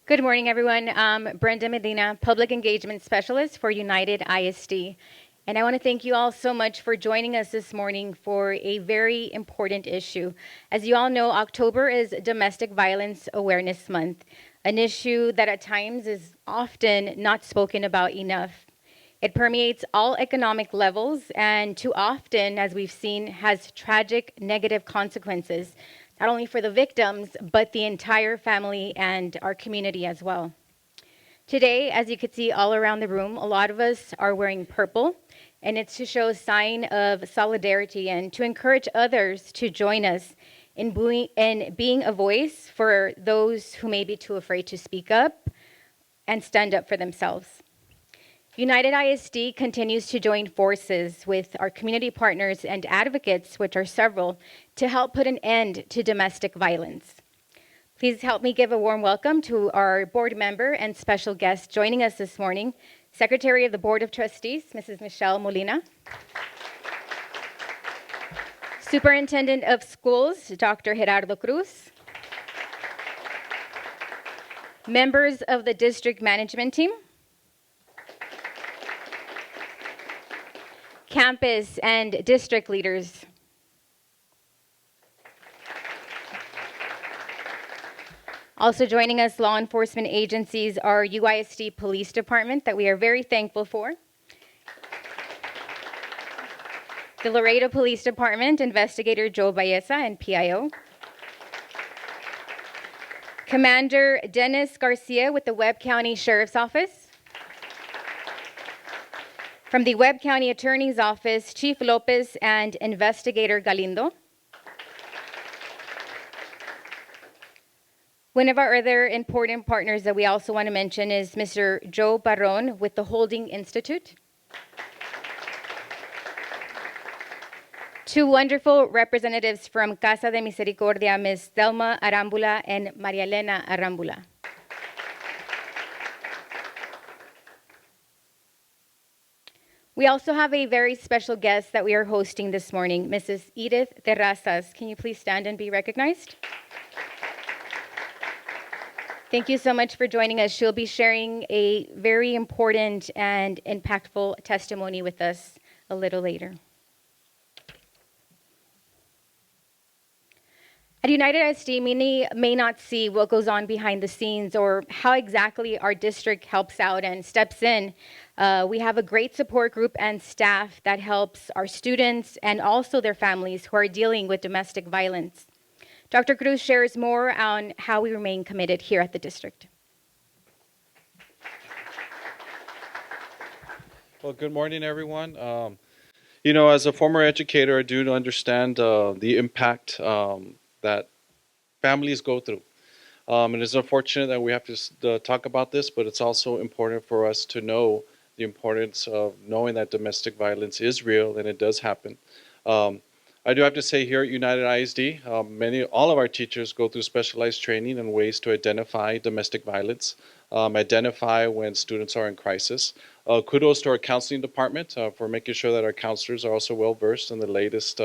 Good morning, everyone. I'm Brenda Medina, Public Engagement Specialist for United ISD. And I want to thank you all so much for joining us this morning for a very important issue. As you all know, October is Domestic Violence Awareness Month, an issue that at times is often not spoken about enough. It permeates all economic levels and too often, as we've seen, has tragic negative consequences, not only for the victims, but the entire family and our community as well. Today, as you can see all around the room, a lot of us are wearing purple, and it's to show a sign of solidarity and to encourage others to join us in being a voice for those who may be too afraid to speak up and stand up for themselves. United ISD continues to join forces with our community partners and advocates, which are several, to help put an end to domestic violence. Please help me give a warm welcome to our board member and special guest joining us this morning, Secretary of the Board of Trustees, Mrs. Michelle Molina. Superintendent of Schools, Dr. Gerardo Cruz. Members of the district management team. Campus and district leaders. Also joining us, law enforcement agencies, our UISD Police Department that we are very thankful for. The Laredo Police Department, Investigator Joe Baeza and PIO. Commander Dennis Garcia with the Webb County Sheriff's Office. From the Webb County Attorney's Office, Chief Lopez and Investigator Galindo. One of our other important partners that we also want to mention is Mr. Joe Barron with the Holding Institute. Two wonderful representatives from Casa de Misericordia, Ms. Thelma Arambula and Maria Elena Arambula. We also have a very special guest that we are hosting this morning, Mrs. Edith Terrazas. Can you please stand and be recognized? Thank you so much for joining us. She'll be sharing a very important and impactful testimony with us a little later. At United ISD, many may not see what goes on behind the scenes or how exactly our district helps out and steps in. We have a great support group and staff that helps our students and also their families who are dealing with domestic violence. Dr. Cruz shares more on how we remain committed here at the district. Well, good morning, everyone. As a former educator, I do understand the impact that families go through. It is unfortunate that we have to talk about this, but it's also important for us to know the importance of knowing that domestic violence is real and it does happen. I do have to say here at United ISD, all of our teachers go through specialized training and ways to identify domestic violence, identify when students are in crisis. Kudos to our counseling department for making sure that our counselors are also well versed in the latest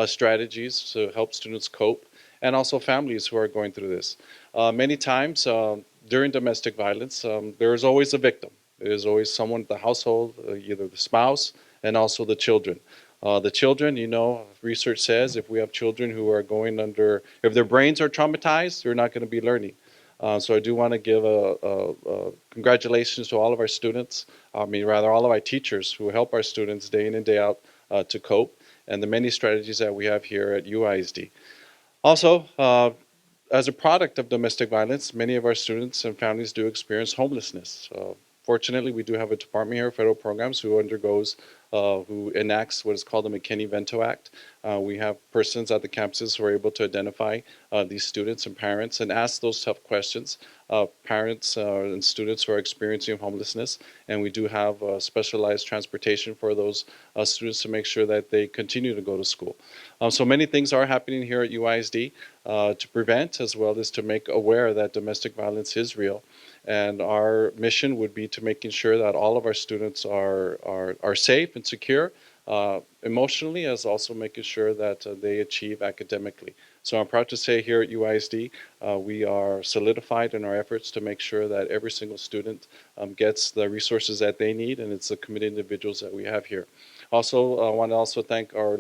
strategies to help students cope, and also families who are going through this. Many times during domestic violence, there is always a victim. There is always someone in the household, either the spouse and also the children. The children, research says if we have children who are if their brains are traumatized, they're not going to be learning. So I do want to give a congratulations to all of our students, all of our teachers who help our students day in and day out to cope, and the many strategies that we have here at UISD. Also, as a product of domestic violence, many of our students and families do experience homelessness. Fortunately, we do have a department here, federal programs, who enacts what is called the McKinney-Vento Act. We have persons at the campuses who are able to identify these students and parents and ask those tough questions. Parents and students who are experiencing homelessness, and we do have specialized transportation for those students to make sure that they continue to go to school. So many things are happening here at UISD to prevent as well as to make aware that domestic violence is real. And our mission would be to making sure that all of our students are safe and secure, emotionally as also making sure that they achieve academically. So I'm proud to say here at UISD, we are solidified in our efforts to make sure that every single student gets the resources that they need, and it's the committed individuals that we have here. Also, I want to also thank our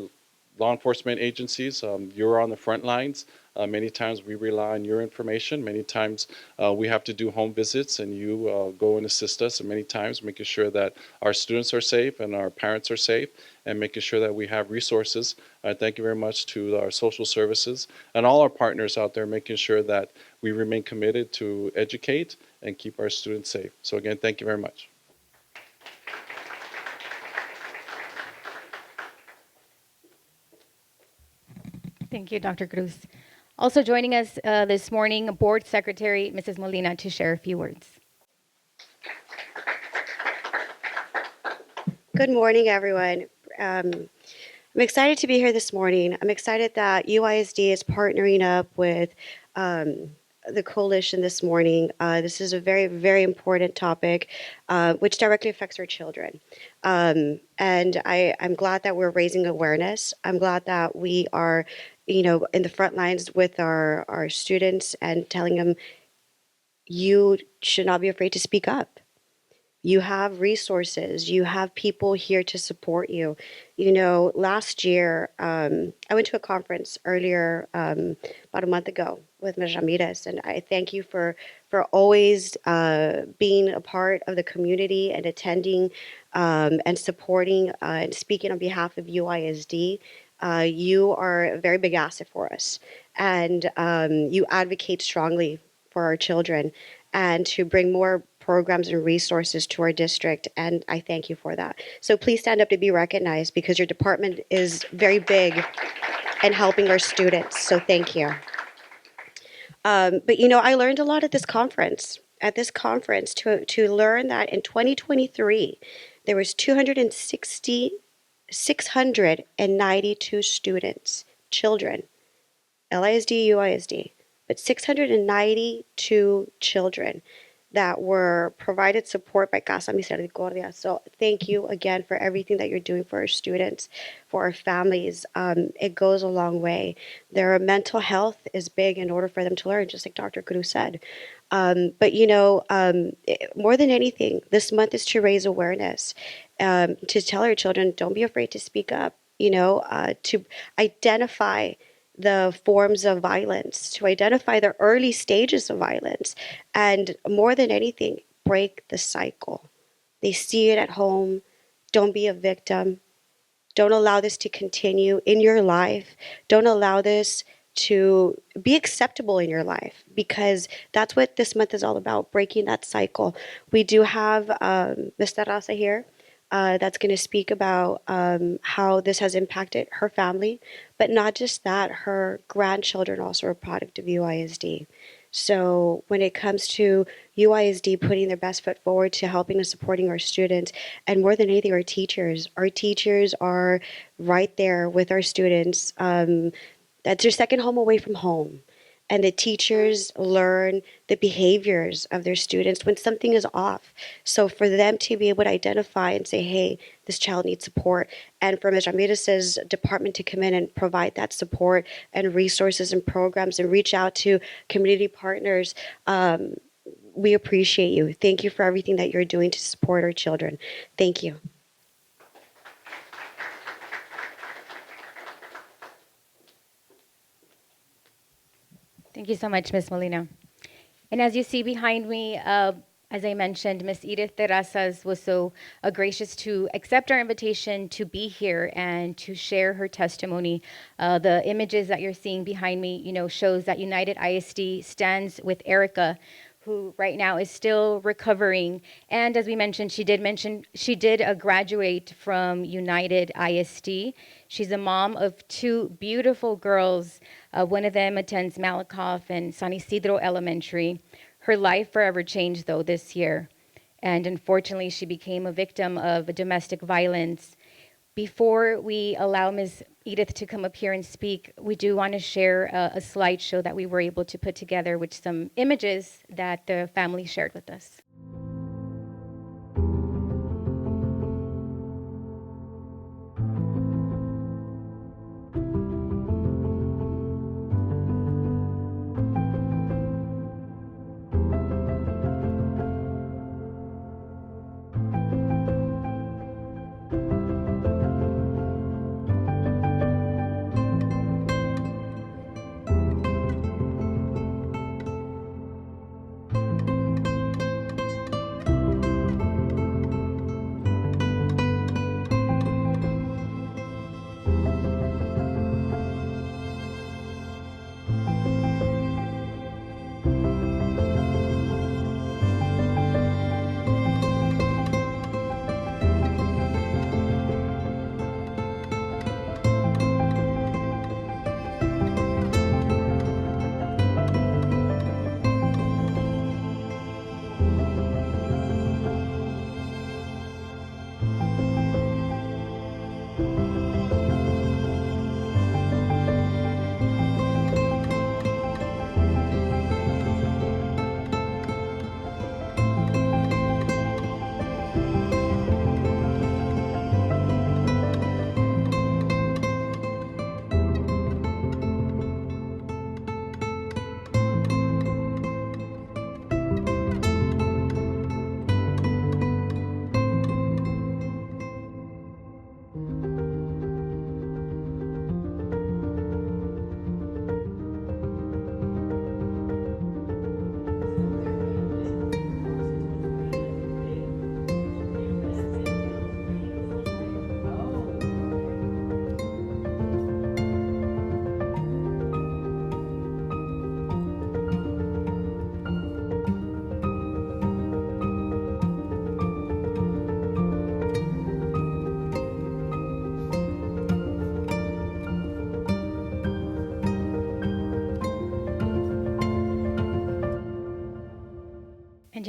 law enforcement agencies. You're on the front lines. Many times we rely on your information. Many times we have to do home visits, and you go and assist us. And many times making sure that our students are safe and our parents are safe, and making sure that we have resources. Thank you very much to our social services and all our partners out there, making sure that we remain committed to educate and keep our students safe. So again, thank you very much. Thank you, Dr. Cruz. Also joining us this morning, Board Secretary Mrs. Molina, to share a few words. Good morning, everyone. I'm excited to be here this morning. I'm excited that UISD is partnering up with the coalition this morning. This is a very, very important topic, which directly affects our children. And I'm glad that we're raising awareness. I'm glad that we are, in the front lines with our students and telling them, you should not be afraid to speak up. You have resources. You have people here to support you. Last year, I went to a conference earlier, about a month ago, with Ms. Ramirez, and I thank you for always being a part of the community and attending and supporting and speaking on behalf of UISD. You are a very big asset for us, and you advocate strongly for our children and to bring more programs and resources to our district, and I thank you for that. So please stand up to be recognized because your department is very big in helping our students, so thank you. But I learned a lot at this conference. To learn that in 2023, there was 692 students, children, LISD, UISD, but 692 children that were provided support by Casa Misericordia. So thank you again for everything that you're doing for our students, for our families. It goes a long way. Their mental health is big in order for them to learn, just like Dr. Cruz said. But more than anything, this month is to raise awareness, to tell our children, don't be afraid to speak up, to identify the forms of violence, to identify the early stages of violence, and more than anything, break the cycle. They see it at home. Don't be a victim. Don't allow this to continue in your life. Don't allow this to be acceptable in your life, because that's what this month is all about, breaking that cycle. We do have Ms. Terraza here that's going to speak about how this has impacted her family, but not just that, her grandchildren also are a product of UISD. So when it comes to UISD putting their best foot forward to helping and supporting our students, and more than anything, our teachers are right there with our students. That's your second home away from home. And the teachers learn the behaviors of their students when something is off. So for them to be able to identify and say, hey, this child needs support, and for Ms. Ramirez's department to come in and provide that support and resources and programs and reach out to community partners, we appreciate you. Thank you for everything that you're doing to support our children. Thank you. Thank you so much, Ms. Molina. And as you see behind me, as I mentioned, Ms. Edith Terrazas was so gracious to accept our invitation to be here and to share her testimony. The images that you're seeing behind me, shows that United ISD stands with Erica, who right now is still recovering. And as we mentioned, she did graduate from United ISD. She's a mom of two beautiful girls. One of them attends Malakoff and San Isidro Elementary. Her life forever changed, though, this year. And unfortunately, she became a victim of domestic violence. Before we allow Ms. Edith to come up here and speak, we do want to share a slideshow that we were able to put together with some images that the family shared with us.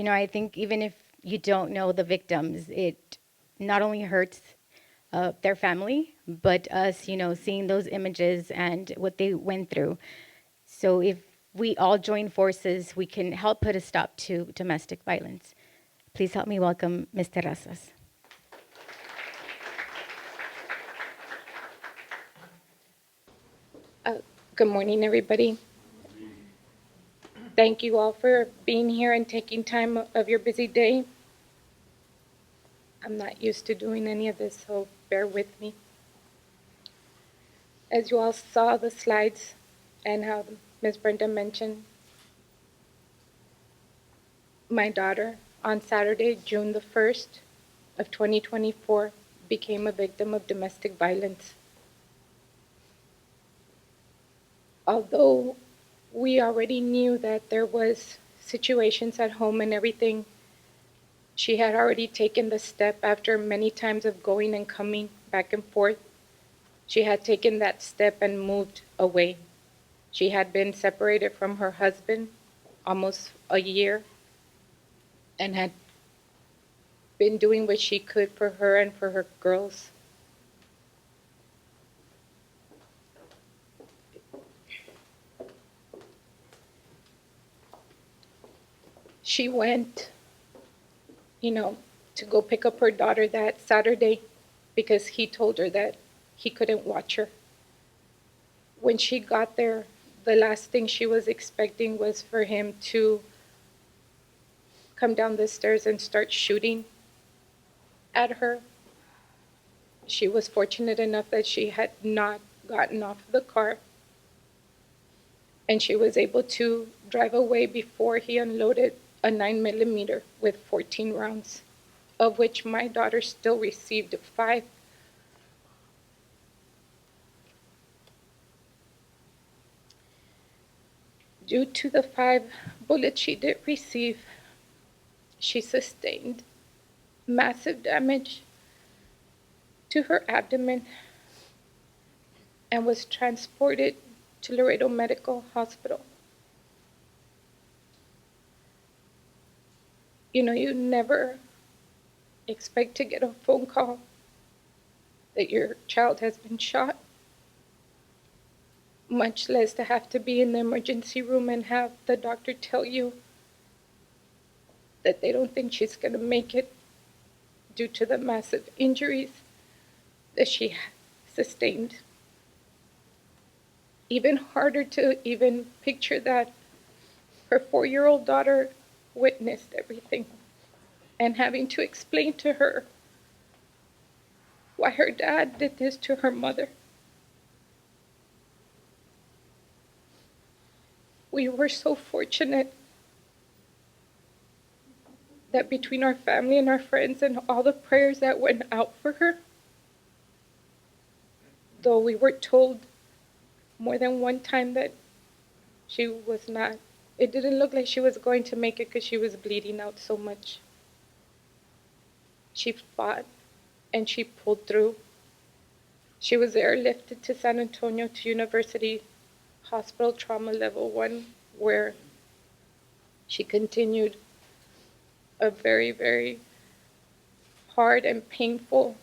I think even if you don't know the victims, it not only hurts their family, but us, seeing those images and what they went through. So if we all join forces, we can help put a stop to domestic violence. Please help me welcome Ms. Terrazas. Good morning, everybody. Thank you all for being here and taking time of your busy day. I'm not used to doing any of this, so bear with me. As you all saw the slides and how Ms. Brenda mentioned, my daughter on Saturday, June the 1st of 2024, became a victim of domestic violence. Although we already knew that there was situations at home and everything, she had already taken the step after many times of going and coming back and forth. She had taken that step and moved away. She had been separated from her husband almost a year and had been doing what she could for her and for her girls. She went, to go pick up her daughter that Saturday because he told her that he couldn't watch her. When she got there, the last thing she was expecting was for him to come down the stairs and start shooting at her. She was fortunate enough that she had not gotten off the car, and she was able to drive away before he unloaded a 9mm with 14 rounds, of which my daughter still received 5. Due to the 5 bullets she did receive, she sustained massive damage to her abdomen and was transported to Laredo Medical Hospital. You never expect to get a phone call that your child has been shot, much less to have to be in the emergency room and have the doctor tell you that they don't think she's going to make it due to the massive injuries that she sustained. Even harder to even picture that her 4-year-old daughter witnessed everything and having to explain to her why her dad did this to her mother. We were so fortunate that between our family and our friends and all the prayers that went out for her, though we were told more than one time that she was not, it didn't look like she was going to make it because she was bleeding out so much. She fought and she pulled through. She was airlifted to San Antonio to University Hospital Trauma Level 1, where she continued a very, very hard and painful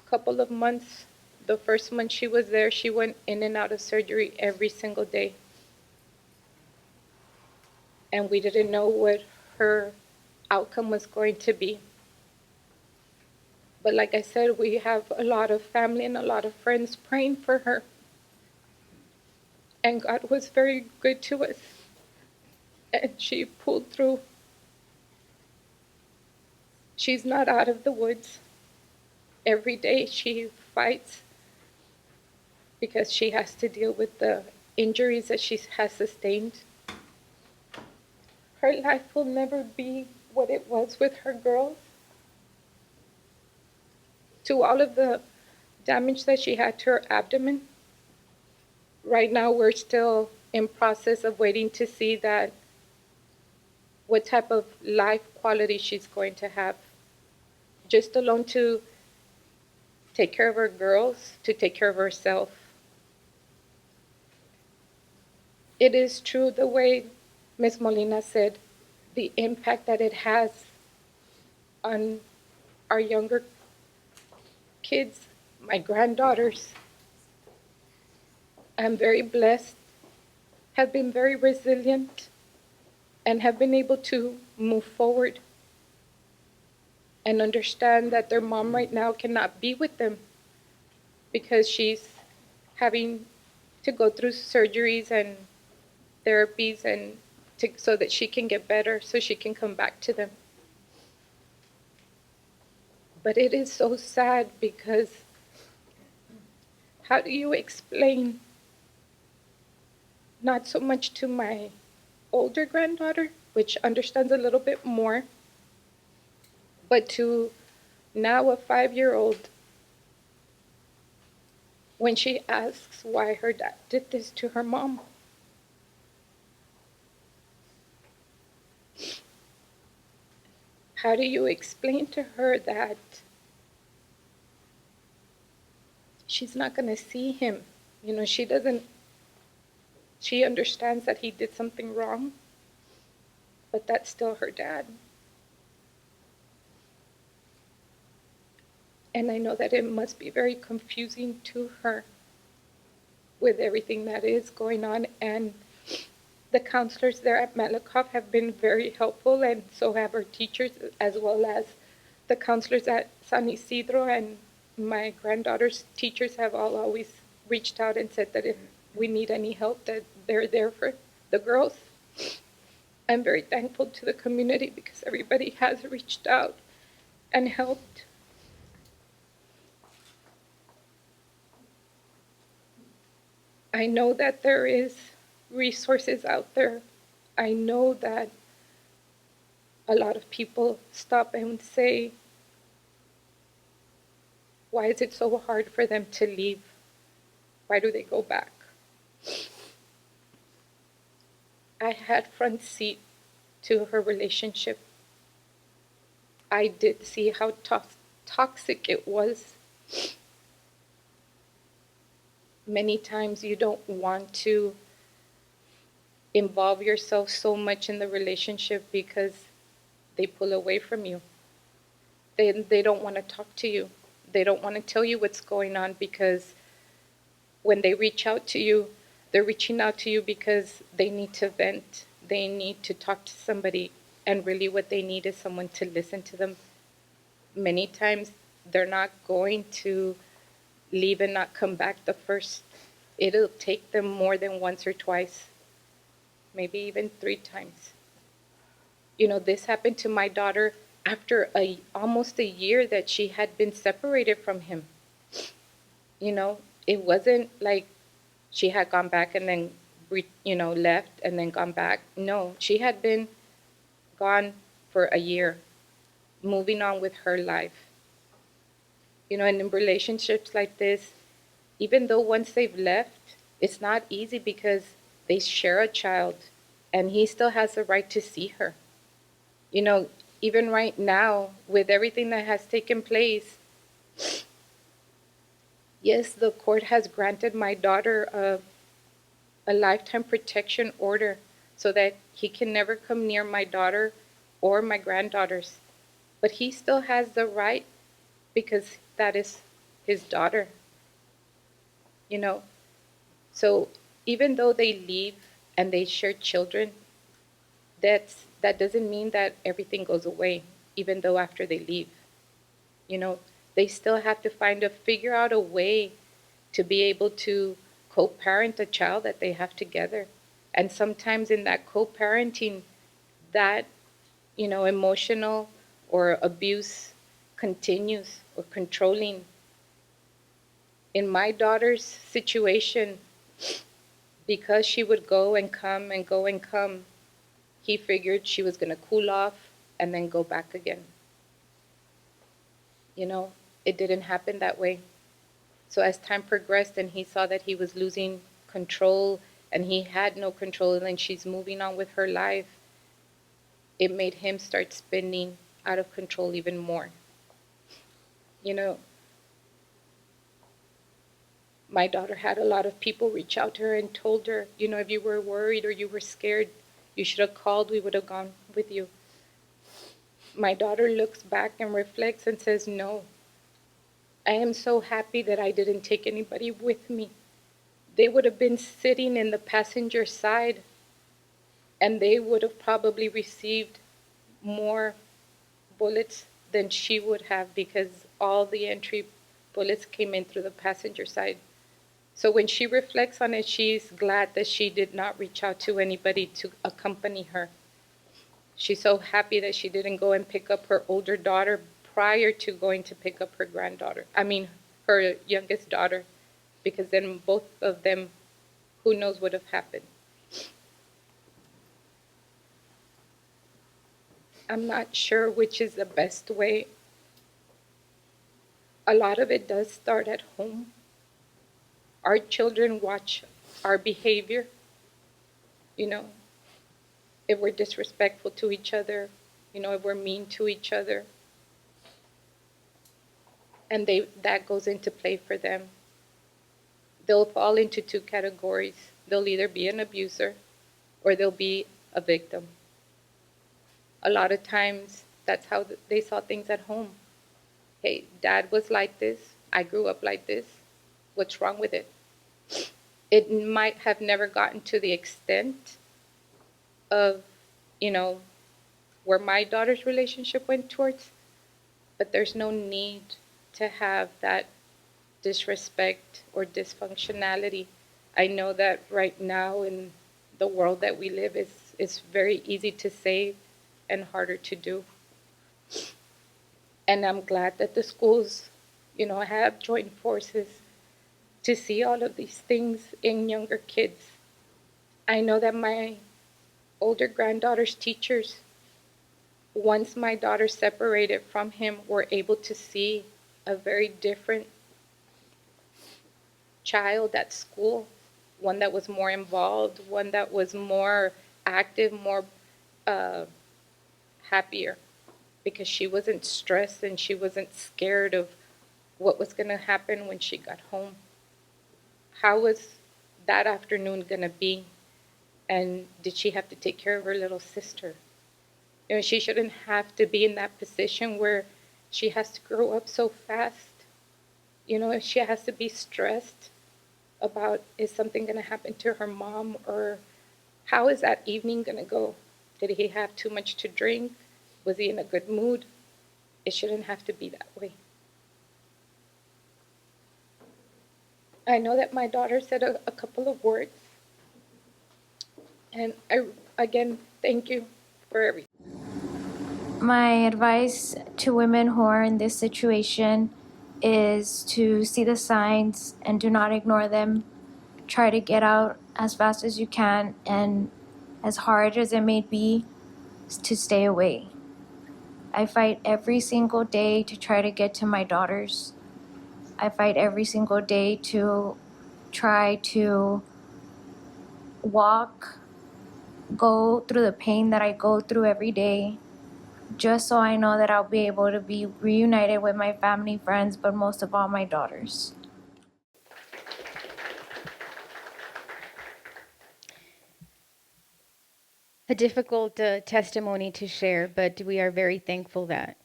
couple of months. The first month she was there, she went in and out of surgery every single day. And we didn't know what her outcome was going to be. But like I said, we have a lot of family and a lot of friends praying for her. And God was very good to us. And she pulled through. She's not out of the woods. Every day she fights because she has to deal with the injuries that she has sustained. Her life will never be what it was with her girls. To all of the damage that she had to her abdomen, right now we're still in process of waiting to see that what type of life quality she's going to have. Just alone to take care of her girls, to take care of herself. It is true the way Ms. Molina said, the impact that it has on our younger kids, my granddaughters. I'm very blessed, have been very resilient, and have been able to move forward and understand that their mom right now cannot be with them because she's having to go through surgeries and therapies and so that she can get better, so she can come back to them. But it is so sad because how do you explain, not so much to my older granddaughter, which understands a little bit more, but to now a 5-year-old, when she asks why her dad did this to her mom. How do you explain to her that she's not going to see him? You know, she understands that he did something wrong, but that's still her dad. And I know that it must be very confusing to her with everything that is going on. And the counselors there at Malakoff have been very helpful, and so have our teachers, as well as the counselors at San Isidro. And my granddaughter's teachers have all always reached out and said that if we need any help, that they're there for the girls. I'm very thankful to the community because everybody has reached out and helped. I know that there is resources out there. I know that a lot of people stop and say, why is it so hard for them to leave? Why do they go back? I had front seat to her relationship. I did see how toxic it was. Many times you don't want to involve yourself so much in the relationship because they pull away from you. They don't want to talk to you. They don't want to tell you what's going on because when they reach out to you, they're reaching out to you because they need to vent. They need to talk to somebody. And really what they need is someone to listen to them. Many times they're not going to leave and not come back the first. It'll take them more than once or twice, maybe even 3 times. You know, this happened to my daughter after almost a year that she had been separated from him. You know, it wasn't like she had gone back and then, left and then gone back. No, she had been gone for a year, moving on with her life. You know, and in relationships like this, even though once they've left, it's not easy because they share a child and he still has the right to see her. You know, even right now, with everything that has taken place, yes, the court has granted my daughter a lifetime protection order so that he can never come near my daughter or my granddaughters. But he still has the right because that is his daughter, you know. So even though they leave and they share children, that doesn't mean that everything goes away, even though after they leave. You know, they still have to figure out a way to be able to co-parent a child that they have together. And sometimes in that co-parenting, that, emotional or abuse continues or controlling. In my daughter's situation, because she would go and come and go and come, he figured she was going to cool off and then go back again. You know, it didn't happen that way. So as time progressed and he saw that he was losing control and he had no control and then she's moving on with her life, it made him start spinning out of control even more. You know, my daughter had a lot of people reach out to her and told her, if you were worried or you were scared, you should have called. We would have gone with you. My daughter looks back and reflects and says, no, I am so happy that I didn't take anybody with me. They would have been sitting in the passenger side and they would have probably received more bullets than she would have because all the entry bullets came in through the passenger side. So when she reflects on it, she's glad that she did not reach out to anybody to accompany her. She's so happy that she didn't go and pick up her older daughter prior to going to pick up her granddaughter. I mean, her youngest daughter, because then both of them, who knows what would have happened. I'm not sure which is the best way. A lot of it does start at home. Our children watch our behavior, you know, if we're disrespectful to each other, if we're mean to each other. And that goes into play for them. They'll fall into two categories. They'll either be an abuser or they'll be a victim. A lot of times, that's how they saw things at home. Hey, dad was like this. I grew up like this. What's wrong with it? It might have never gotten to the extent of, you know, where my daughter's relationship went towards, but there's no need to have that disrespect or dysfunctionality. I know that right now in the world that we live, it's very easy to say and harder to do. And I'm glad that the schools, have joined forces to see all of these things in younger kids. I know that my older granddaughter's teachers, once my daughter separated from him, were able to see a very different child at school, one that was more involved, one that was more active, more happier, because she wasn't stressed and she wasn't scared of what was going to happen when she got home. How was that afternoon going to be? And did she have to take care of her little sister? She shouldn't have to be in that position where she has to grow up so fast. If she has to be stressed about, is something going to happen to her mom, or how is that evening going to go? Did he have too much to drink? Was he in a good mood? It shouldn't have to be that way. I know that my daughter said a couple of words, and again, thank you for everything. My advice to women who are in this situation is to see the signs and do not ignore them. Try to get out as fast as you can, and as hard as it may be, to stay away. I fight every single day to try to get to my daughters. I fight every single day to try to go through the pain that I go through every day, just so I know that I'll be able to be reunited with my family, friends, but most of all, my daughters. A difficult testimony to share, but we are very thankful that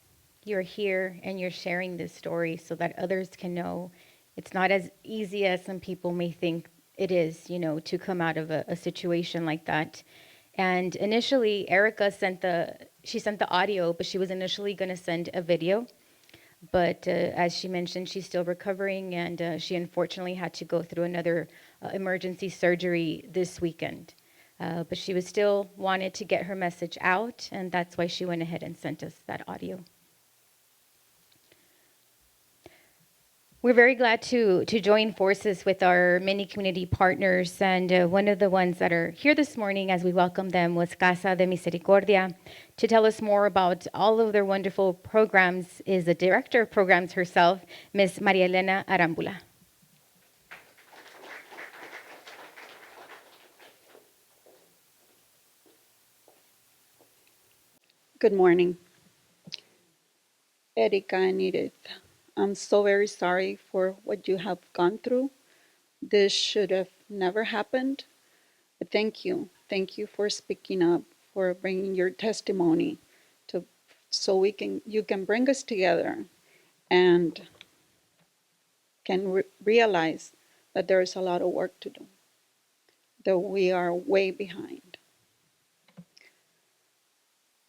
you're here and you're sharing this story so that others can know it's not as easy as some people may think it is, to come out of a situation like that. And initially, Erica sent the audio, but she was initially going to send a video. But as she mentioned, she's still recovering, and she unfortunately had to go through another emergency surgery this weekend. But she was still wanted to get her message out, and that's why she went ahead and sent us that audio. We're very glad to join forces with our many community partners, and one of the ones that are here this morning as we welcome them was Casa de Misericordia. To tell us more about all of their wonderful programs is the director of programs herself, Ms. Maria Elena Arambula. Good morning, Erika and Edith. I'm so very sorry for what you have gone through. This should have never happened. But thank you. Thank you for speaking up for bringing your testimony to, so you can bring us together and can realize that there is a lot of work to do, that we are way behind.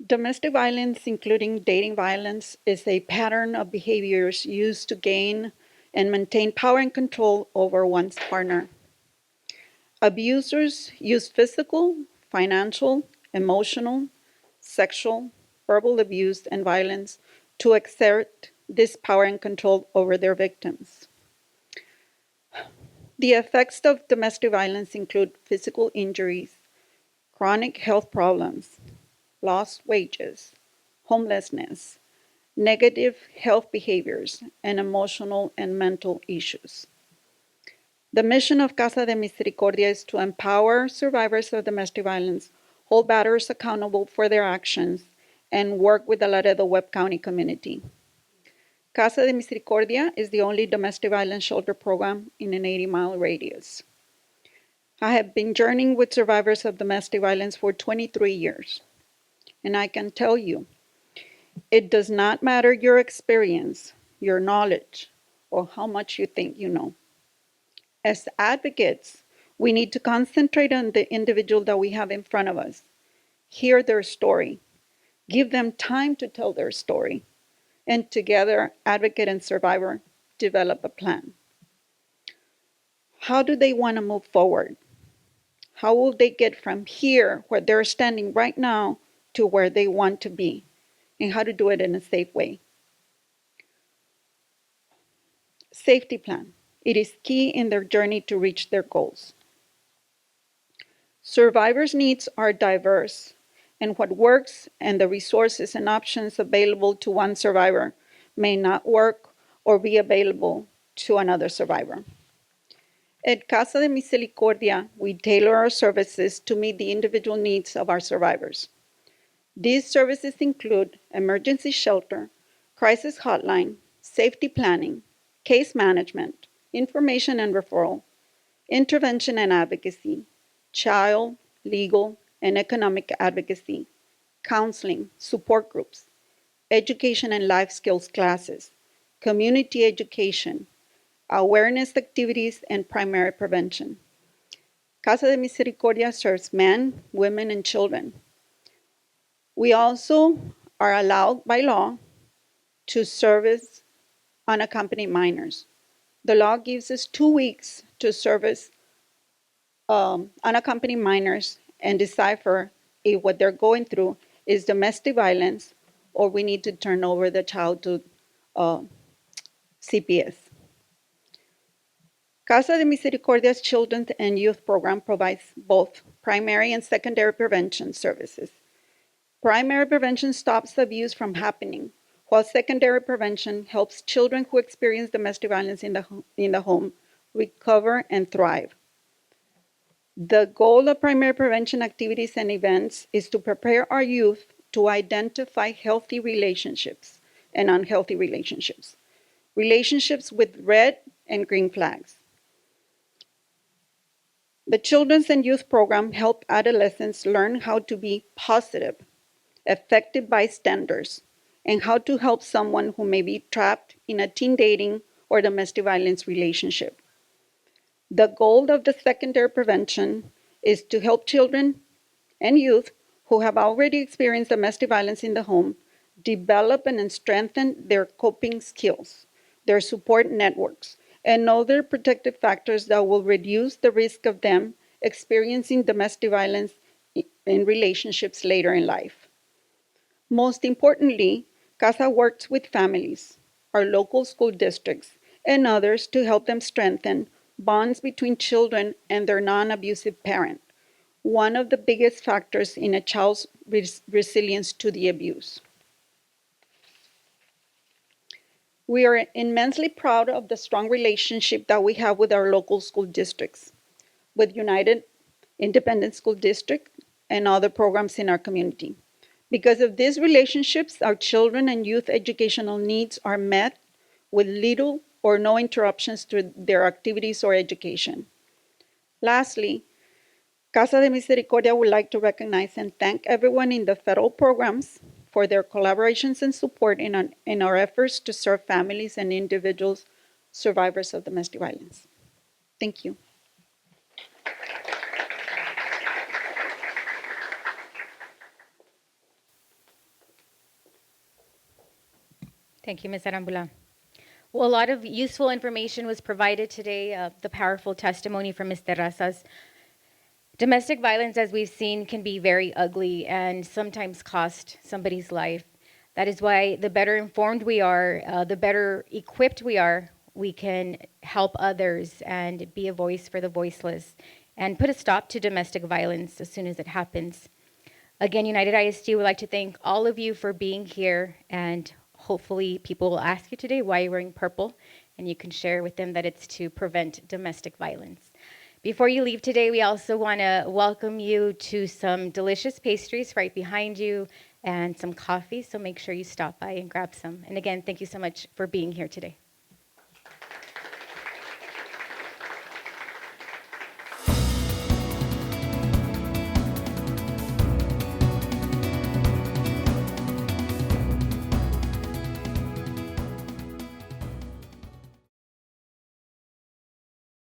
Domestic violence, including dating violence, is a pattern of behaviors used to gain and maintain power and control over one's partner. Abusers use physical, financial, emotional, sexual, verbal abuse, and violence to exert this power and control over their victims. The effects of domestic violence include physical injuries, chronic health problems, lost wages, homelessness, negative health behaviors, and emotional and mental issues. The mission of Casa de Misericordia is to empower survivors of domestic violence, hold batterers accountable for their actions, and work with the Laredo Webb County community. Casa de Misericordia is the only domestic violence shelter program in an 80-mile radius. I have been journeying with survivors of domestic violence for 23 years, and I can tell you, it does not matter your experience, your knowledge, or how much you think you know. As advocates, we need to concentrate on the individual that we have in front of us, hear their story, give them time to tell their story, and together, advocate and survivor, develop a plan. How do they want to move forward? How will they get from here, where they're standing right now, to where they want to be? And how to do it in a safe way. Safety plan. It is key in their journey to reach their goals. Survivors' needs are diverse, and what works and the resources and options available to one survivor may not work or be available to another survivor. At Casa de Misericordia, we tailor our services to meet the individual needs of our survivors. These services include emergency shelter, crisis hotline, safety planning, case management, information and referral, intervention and advocacy, child, legal, and economic advocacy, counseling, support groups, education and life skills classes, community education, awareness activities, and primary prevention. Casa de Misericordia serves men, women, and children. We also are allowed by law to service unaccompanied minors. The law gives us 2 weeks to service unaccompanied minors and decipher if what they're going through is domestic violence or we need to turn over the child to CPS. Casa de Misericordia's Children and Youth Program provides both primary and secondary prevention services. Primary prevention stops abuse from happening, while secondary prevention helps children who experience domestic violence in the home recover and thrive. The goal of primary prevention activities and events is to prepare our youth to identify healthy relationships and unhealthy relationships, relationships with red and green flags. The Children's and Youth Program helps adolescents learn how to be positive, effective bystanders, and how to help someone who may be trapped in a teen dating or domestic violence relationship. The goal of the secondary prevention is to help children and youth who have already experienced domestic violence in the home develop and strengthen their coping skills, their support networks, and other protective factors that will reduce the risk of them experiencing domestic violence in relationships later in life. Most importantly, CASA works with families, our local school districts, and others to help them strengthen bonds between children and their non-abusive parent, one of the biggest factors in a child's resilience to the abuse. We are immensely proud of the strong relationship that we have with our local school districts, with United Independent School District and other programs in our community. Because of these relationships, our children and youth educational needs are met with little or no interruptions to their activities or education. Lastly, Casa de Misericordia would like to recognize and thank everyone in the federal programs for their collaborations and support in our efforts to serve families and individuals survivors of domestic violence. Thank you. Thank you, Ms. Arambula. Well, a lot of useful information was provided today. The powerful testimony from Ms. Terrazas. Domestic violence, as we've seen, can be very ugly and sometimes cost somebody's life. That is why the better informed we are, the better equipped we can help others and be a voice for the voiceless and put a stop to domestic violence as soon as it happens. Again, United ISD would like to thank all of you for being here, and hopefully people will ask you today why you're wearing purple, and you can share with them that it's to prevent domestic violence. Before you leave today, we also want to welcome you to some delicious pastries right behind you and some coffee, so make sure you stop by and grab some. And again, thank you so much for being here today.